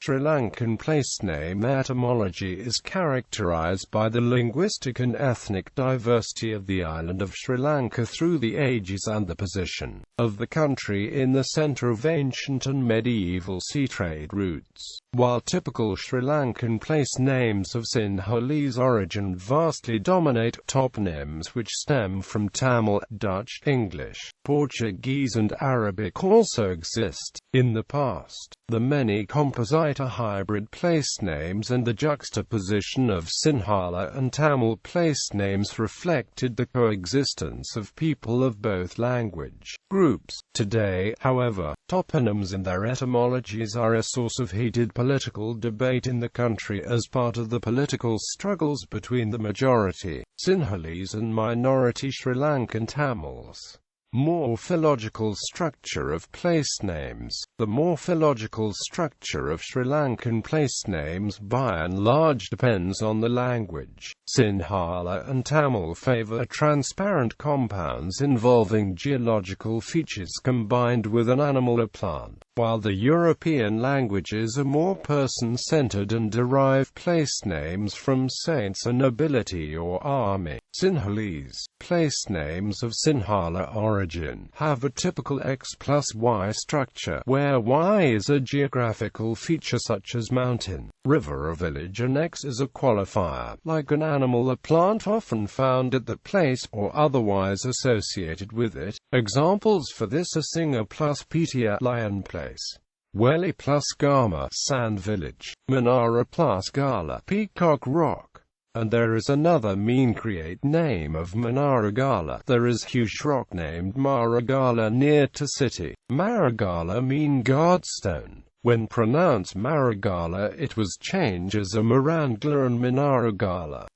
Sri Lankan place-name etymology is characterized by the linguistic and ethnic diversity of the island of Sri Lanka through the ages and the position of the country in the center of ancient and medieval sea trade routes. While typical Sri Lankan place names of Sinhalese origin vastly dominate toponyms which stem from Tamil, Dutch, English, Portuguese and Arabic also exist. In the past, the many composite hybrid place names and the juxtaposition of Sinhala and Tamil place names reflected the coexistence of people of both language groups. Today, however, toponyms and their etymologies are a source of heated political debate in the country as part of the political struggles between the majority Sinhalese and minority Sri Lankan Tamils. Morphological structure of place names. The morphological structure of Sri Lankan place names by and large depends on the language. Sinhala and Tamil favor transparent compounds involving geological features combined with an animal or plant, while the European languages are more person-centered and derive place names from saints and nobility or army. Sinhalese place names of Sinhala origin have a typical X plus Y structure, where Y is a geographical feature such as mountain, river or village, and X is a qualifier, like an animal or plant often found at the place or otherwise associated with it. Examples for this are Singa plus Petia, Lion Place; Welly plus Gama, Sand Village; Manara plus Gala, Peacock Rock. And there is another mean-create name of Manaragala. There is huge rock named Maragala near to city. Maragala mean Godstone. When pronounced Maragala, it was changed as a Marangala and Minaragala.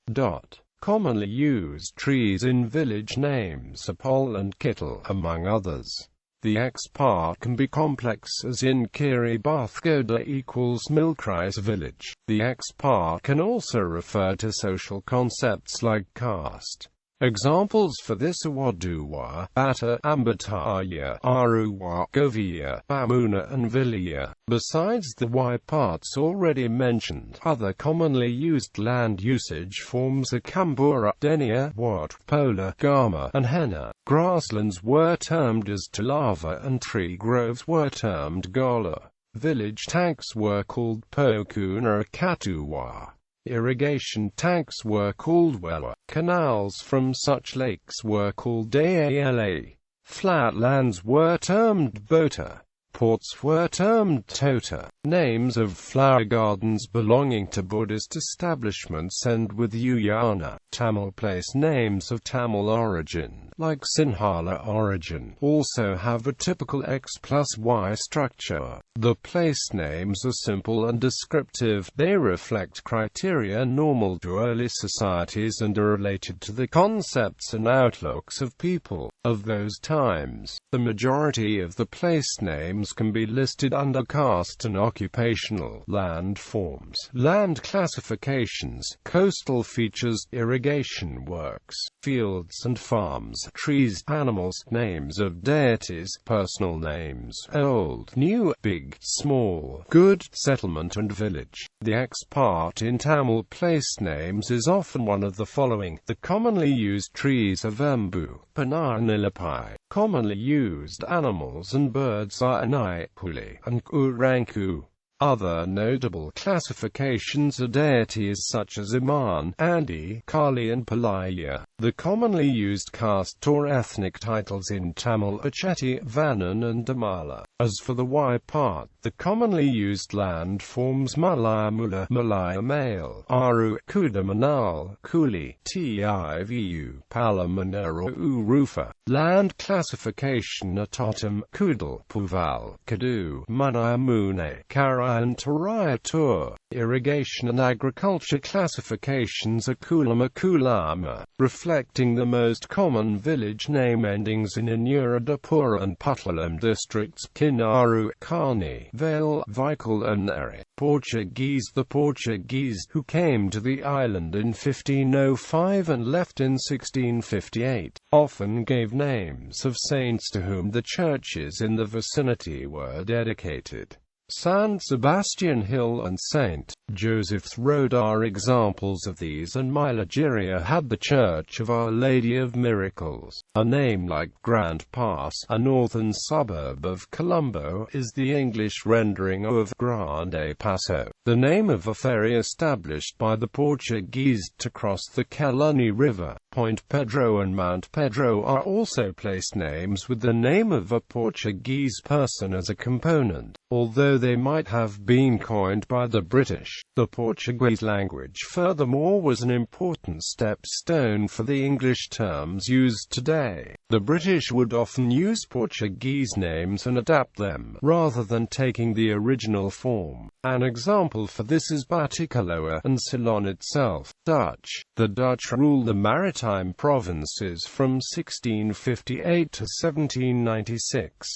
Commonly used trees in village names are Pole and Kittle, among others. The X part can be complex, as in Kiri Bathgoda equals Milkrice village. The X part can also refer to social concepts like caste. Examples for this are Waduwa, Bata, Ambataya, Aruwa, Govia, Bamuna and Villia. Besides the Y parts already mentioned, other commonly used land usage forms are Kambura, Denia, Wat, Pola, Gama, and Henna. Grasslands were termed as Talava and tree groves were termed Gala. Village tanks were called Pokuna or Katuwa. Irrigation tanks were called Wela. Canals from such lakes were called Daala. Flatlands were termed Bota. Ports were termed Tota. Names of flower gardens belonging to Buddhist establishments end with Uyana. Tamil place names of Tamil origin, like Sinhala origin, also have a typical X plus Y structure. The place names are simple and descriptive. They reflect criteria normal to early societies and are related to the concepts and outlooks of people of those times. The majority of the place names can be listed under caste and occupational, land forms, land classifications, coastal features, irrigation works, fields and farms, trees, animals, names of deities, personal names, old, new, big, small, good, settlement and village. The X part in Tamil place names is often one of the following. The commonly used trees are Vembu, Pana and Ilapai. Commonly used animals and birds are Anai, Puli, and Kuranku. Other notable classifications are deities such as Iman, Andi, Kali and Palaya. The commonly used caste or ethnic titles in Tamil are Chetty, Vanan and Damala. As for the Y part, the commonly used land forms Malaya Mula, Malaya male, Aru, Kudamanal, Kuli, Tivu, Palamanera Urufa. Land classification are Totem, Kudal, Puval, Kadu, Manayamune, Kara and Tarayatur. Irrigation and agriculture classifications are Kulama Kulama, reflecting the most common village name endings in Anuradhapura and Puttalam districts, Kinaru, Kani, Vale, Vikal and Neri. Portuguese. The Portuguese, who came to the island in 1505 and left in 1658, often gave names of saints to whom the churches in the vicinity were dedicated. San Sebastian Hill and St. Joseph's Road are examples of these, and Nigeria had the Church of Our Lady of Miracles. A name like Grand Pass, a northern suburb of Colombo, is the English rendering of Grande Passo, the name of a ferry established by the Portuguese to cross the Caluni River. Point Pedro and Mount Pedro are also place names with the name of a Portuguese person as a component, although they might have been coined by the British. The Portuguese language furthermore was an important stepstone for the English terms used today. The British would often use Portuguese names and adapt them, rather than taking the original form. An example for this is Batticaloa and Ceylon itself. Dutch. The Dutch ruled the maritime provinces from 1658 to 1796.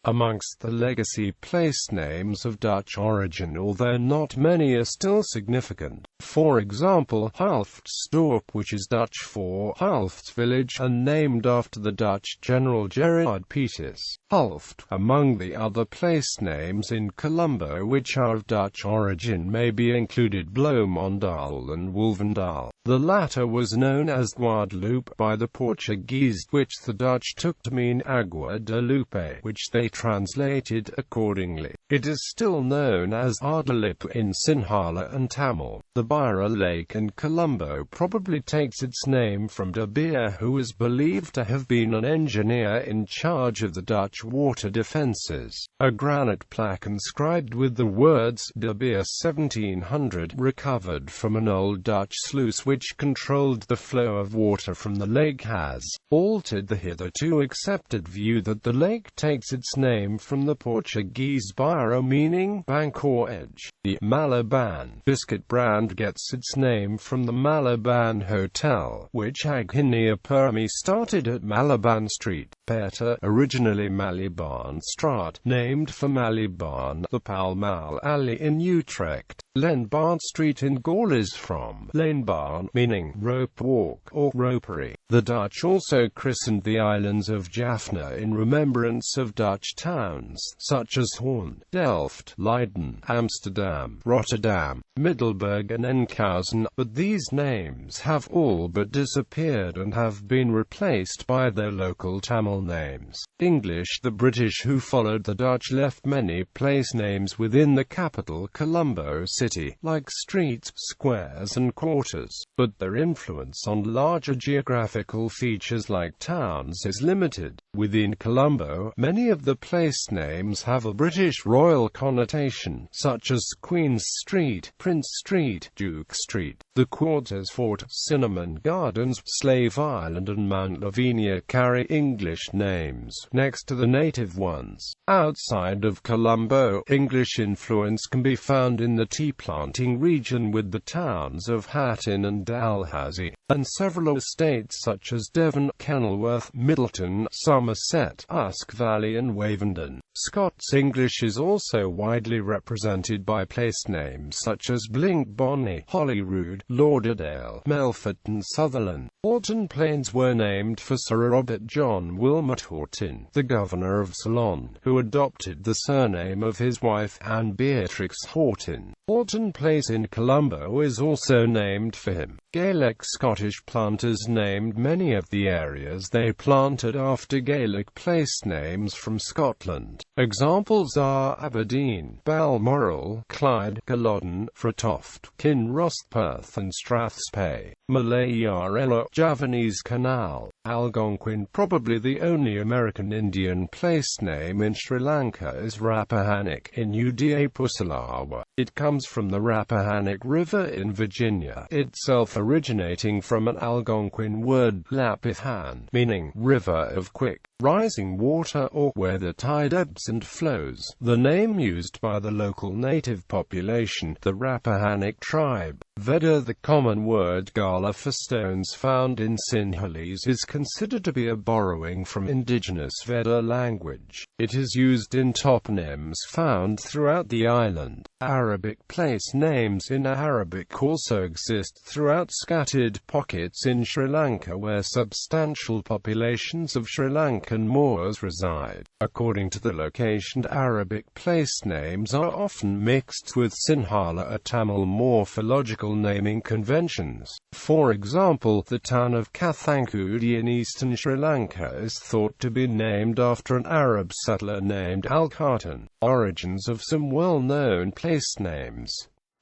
Amongst the legacy place names of Dutch origin, although not many are still significant. For example, Hoofddorp, which is Dutch for Hoofd village, and named after the Dutch general Gerard Peters. Hoofd. Among the other place names in Colombo which are of Dutch origin may be included Bloemondal and Wolvendal. The latter was known as Guadeloupe by the Portuguese, which the Dutch took to mean Agua de Lupe, which they translated accordingly. It is still known as Ardalip in Sinhala and Tamil. The Bira Lake in Colombo probably takes its name from De Beer, who is believed to have been an engineer in charge of the Dutch water defences. A granite plaque inscribed with the words De Beer 1700 recovered from an old Dutch sluice which controlled the flow of water from the lake has altered the hitherto accepted view that the lake takes its name from the Portuguese Bira, meaning bank or edge. The Malaban biscuit brand gets its name from the Malaban Hotel, which Aghinia Permi started at Malaban Street. Peta, originally Maliban Straat, named for Maliban, the Pall Mall Alley in Utrecht. Lenbaan Street in Gaul is from Lenbaan, meaning rope walk or ropery. The Dutch also christened the islands of Jaffna in remembrance of Dutch towns, such as Hoorn, Delft, Leiden, Amsterdam, Rotterdam, Middelburg and Enkhuizen, but these names have all but disappeared and have been replaced by their local Tamil names. English. The British who followed the Dutch left many place names within the capital Colombo city, like streets, squares and quarters, but their influence on larger geographical features like towns is limited. Within Colombo, many of the place names have a British royal connotation, such as Queen's Street, Prince Street, Duke Street. The quarters Fort, Cinnamon Gardens, Slave Island and Mount Lavinia carry English names, next to the native ones. Outside of Colombo, English influence can be found in the tea planting region with the towns of Hatton and Dalhousie, and several estates such as Devon, Kenilworth, Middleton, Somerset, Usk Valley and Wavendon. Scots English is also widely represented by place names such as Blinkbonny, Holyrood, Lauderdale, Melfort and Sutherland. Horton Plains were named for Sir Robert John Wilmot Horton, the governor of Ceylon, who adopted the surname of his wife Anne Beatrix Horton. Horton Place in Colombo is also named for him. Gaelic Scottish planters named many of the areas they planted after Gaelic place names from Scotland. Examples are Aberdeen, Balmoral, Clyde, Culloden, Fretoft, Kinross-Perth and Strathspey. Malayarela, Javanese Canal. Algonquin. Probably the only American Indian place name in Sri Lanka is Rappahannock in Udayapusalawa. It comes from the Rappahannock River in Virginia, itself originating from an Algonquin word, Lapithan, meaning river of quick rising water or where the tide ebbs and flows. The name used by the local native population, the Rappahannock tribe. Veda. The common word gala for stones found in Sinhalese is considered to be a borrowing from indigenous Veda language. It is used in toponyms found throughout the island. Arabic place names in Arabic also exist throughout scattered pockets in Sri Lanka where substantial populations of Sri Lankan Moors reside. According to the location, Arabic place names are often mixed with Sinhala and Tamil morphological naming conventions. For example, the town of Kathankudi in eastern Sri Lanka is thought to be named after an Arab settler named Al-Khartoon. Origins of some well-known place names.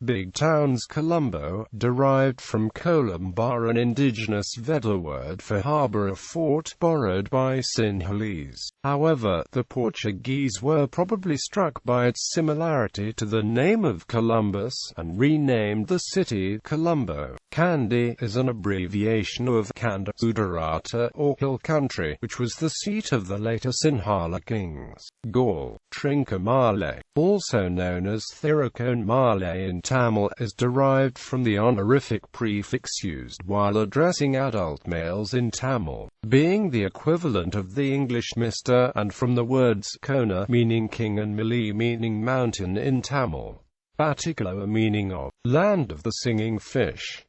Big towns. Colombo, derived from Colombo, an indigenous Veda word for harbour or fort, borrowed by Sinhalese. However, the Portuguese were probably struck by its similarity to the name of Columbus, and renamed the city Colombo. Kandy is an abbreviation of Kanda Udarata, or Hill Country, which was the seat of the later Sinhala kings. Gaul. Trincomalee, also known as Thirukonmale in Tamil, is derived from the honorific prefix used while addressing adult males in Tamil, being the equivalent of the English Mr., and from the words Kona meaning king and Mali meaning mountain in Tamil. Particular meaning of land of the singing fish.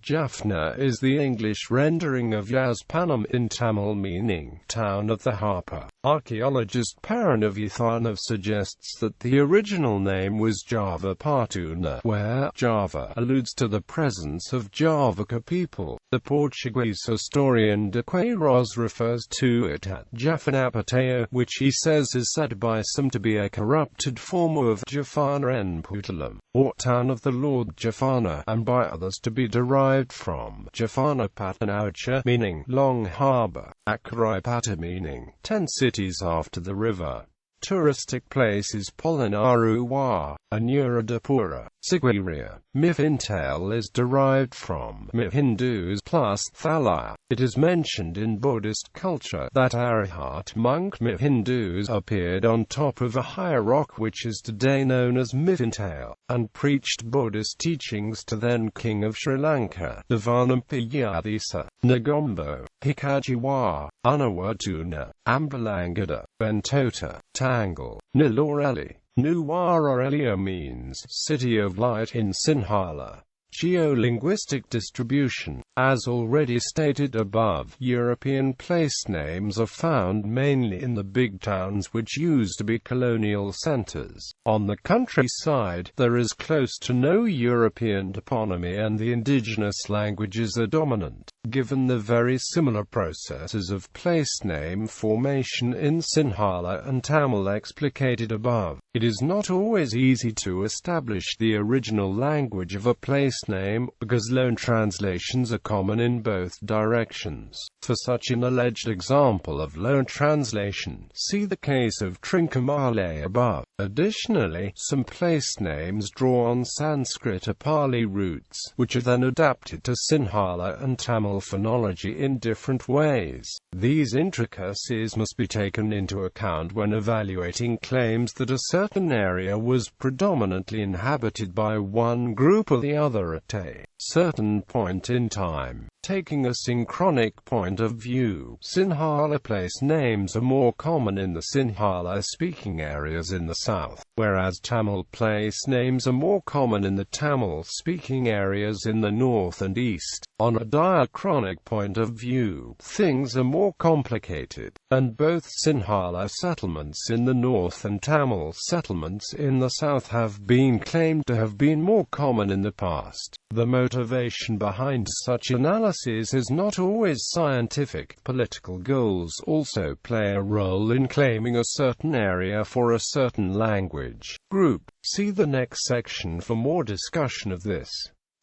Jaffna is the English rendering of Yazpanam in Tamil meaning town of the harper. Archaeologist Paranavithanov suggests that the original name was Java Patuna, where Java alludes to the presence of Javaka people. The Portuguese historian de Queiroz refers to it as Jafanapateo, which he says is said by some to be a corrupted form of Jafana en Putalam, or town of the Lord Jafana, and by others to be derived from Jafana Patanaucha, meaning long harbour, Akaripata meaning 10 cities after the river. Touristic places. Polinaruwa, Anuradhapura, Sigiriya. Mythintel is derived from Hindus plus Thalaya. It is mentioned in Buddhist culture that Arahat monk Hindus appeared on top of a high rock which is today known as Mythintel, and preached Buddhist teachings to then King of Sri Lanka, Navanampiyadisa, Negombo, Hikajiwa, Unawatuna, Ambalangada, Bentota, Tangle, Niloreli. Nuwara means city of light in Sinhala. Geo Linguistic Distribution. As already stated above, European place names are found mainly in the big towns which used to be colonial centers. On the countryside, there is close to no European toponymy and the indigenous languages are dominant. Given the very similar processes of place name formation in Sinhala and Tamil explicated above, it is not always easy to establish the original language of a place name, because loan translations are common in both directions. For such an alleged example of loan translation, see the case of Trincomalee above. Additionally, some place names draw on Sanskrit or Pali roots, which are then adapted to Sinhala and Tamil phonology in different ways. These intricacies must be taken into account when evaluating claims that a certain area was predominantly inhabited by one group or the other at a certain point in time. Taking a synchronic point of view, Sinhala place names are more common in the Sinhala-speaking areas in the south, whereas Tamil place names are more common in the Tamil-speaking areas in the north and east. On a diachronic point of view, things are more complicated, and both Sinhala settlements in the north and Tamil settlements in the south have been claimed to have been more common in the past. The motivation behind such analysis is not always scientific. Political goals also play a role in claiming a certain area for a certain language group. See the next section for more discussion of this.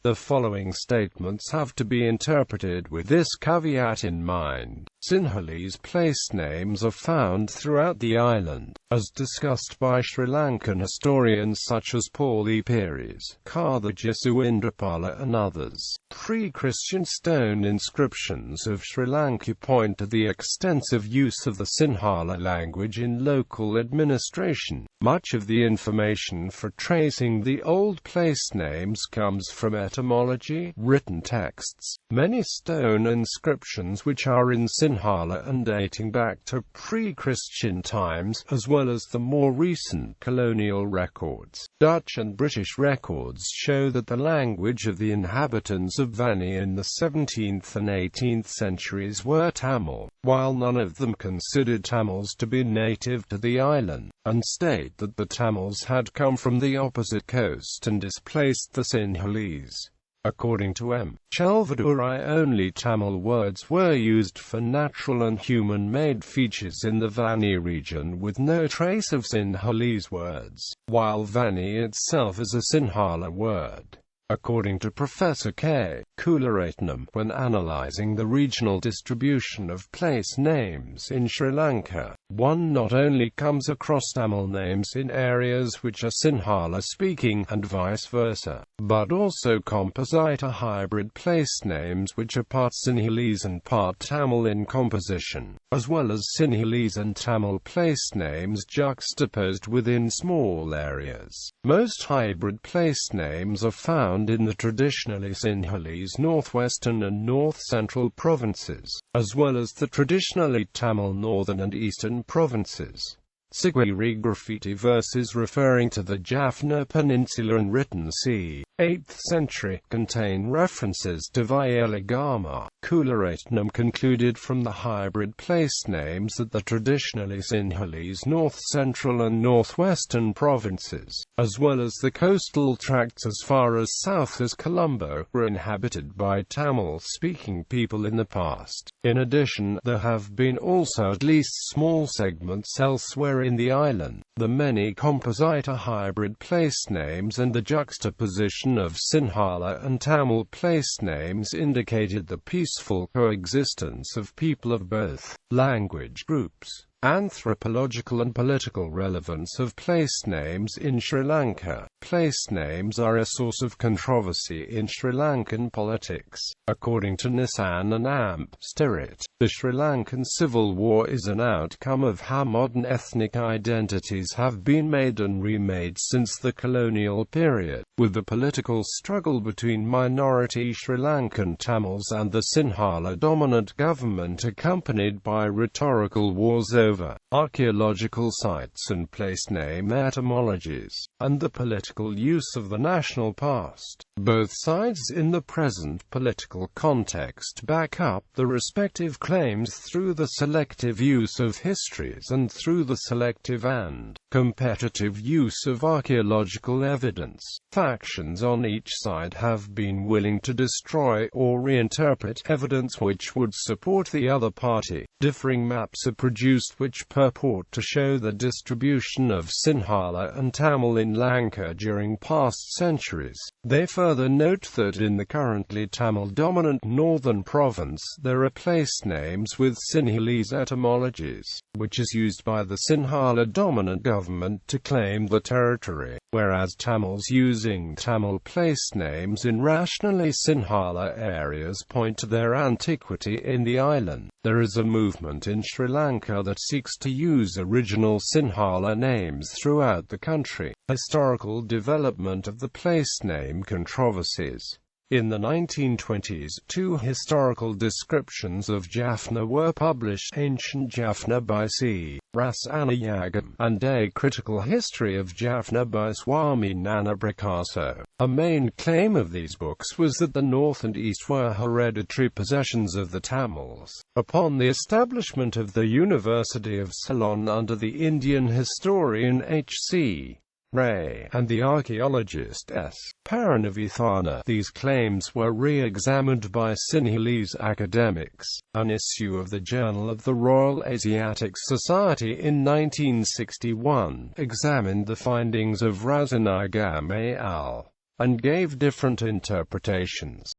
The following statements have to be interpreted with this caveat in mind. Sinhalese place names are found throughout the island, as discussed by Sri Lankan historians such as Paul E. Peries, Karthajisu Indrapala and others. Pre-Christian stone inscriptions of Sri Lanka point to the extensive use of the Sinhala language in local administration. Much of the information for tracing the old place names comes from etymology, written texts. Many stone inscriptions which are in Sinhala and dating back to pre-Christian times, as well as the more recent colonial records. Dutch and British records show that the language of the inhabitants of Vanni in the 17th and 18th centuries were Tamil, while none of them considered Tamils to be native to the island, and state that the Tamils had come from the opposite coast and displaced the Sinhalese. According to M. Chelvadurai, only Tamil words were used for natural and human-made features in the Vanni region, with no trace of Sinhalese words, while Vanni itself is a Sinhala word. According to Professor K. Kularatnam, when analyzing the regional distribution of place names in Sri Lanka, one not only comes across Tamil names in areas which are Sinhala-speaking and vice versa, but also composite or hybrid place names which are part Sinhalese and part Tamil in composition, as well as Sinhalese and Tamil place names juxtaposed within small areas. Most hybrid place names are found in the traditionally Sinhalese northwestern and north-central provinces, as well as the traditionally Tamil northern and eastern provinces. Sigwiri graffiti verses referring to the Jaffna Peninsula and written c. 8th century, contain references to Vayeligama. Kularatnam concluded from the hybrid place names that the traditionally Sinhalese north-central and northwestern provinces, as well as the coastal tracts as far as south as Colombo, were inhabited by Tamil-speaking people in the past. In addition, there have been also at least small segments elsewhere in the island. The many composite or hybrid place names and the juxtaposition of Sinhala and Tamil place names indicated the peaceful coexistence of people of both language groups. Anthropological and political relevance of place names in Sri Lanka. Place names are a source of controversy in Sri Lankan politics. According to Nissan and Amp Sterrit, the Sri Lankan civil war is an outcome of how modern ethnic identities have been made and remade since the colonial period, with the political struggle between minority Sri Lankan Tamils and the Sinhala dominant government accompanied by rhetorical wars over archaeological sites and place name etymologies, and the political use of the national past. Both sides in the present political context back up the respective claims through the selective use of histories and through the selective and competitive use of archaeological evidence. Factions on each side have been willing to destroy or reinterpret evidence which would support the other party. Differing maps are produced which purport to show the distribution of Sinhala and Tamil in Lanka during past centuries. They further note that in the currently Tamil-dominant northern province there are place names with Sinhalese etymologies, which is used by the Sinhala-dominant government to claim the territory, whereas Tamils using Tamil place names in rationally Sinhala areas point to their antiquity in the island. There is a movement in Sri Lanka that seeks to use original Sinhala names throughout the country. Historical development of the place name controversies. In the 1920s, two historical descriptions of Jaffna were published, Ancient Jaffna by C. Rasanayagam, and A Critical History of Jaffna by Swami Nanaprakaso. A main claim of these books was that the north and east were hereditary possessions of the Tamils. Upon the establishment of the University of Ceylon under the Indian historian H.C. Ray and the archaeologist S. Paranavithana, these claims were re-examined by Sinhalese academics. An issue of the Journal of the Royal Asiatic Society in 1961 examined the findings of Rasanayagam et al. and gave different interpretations.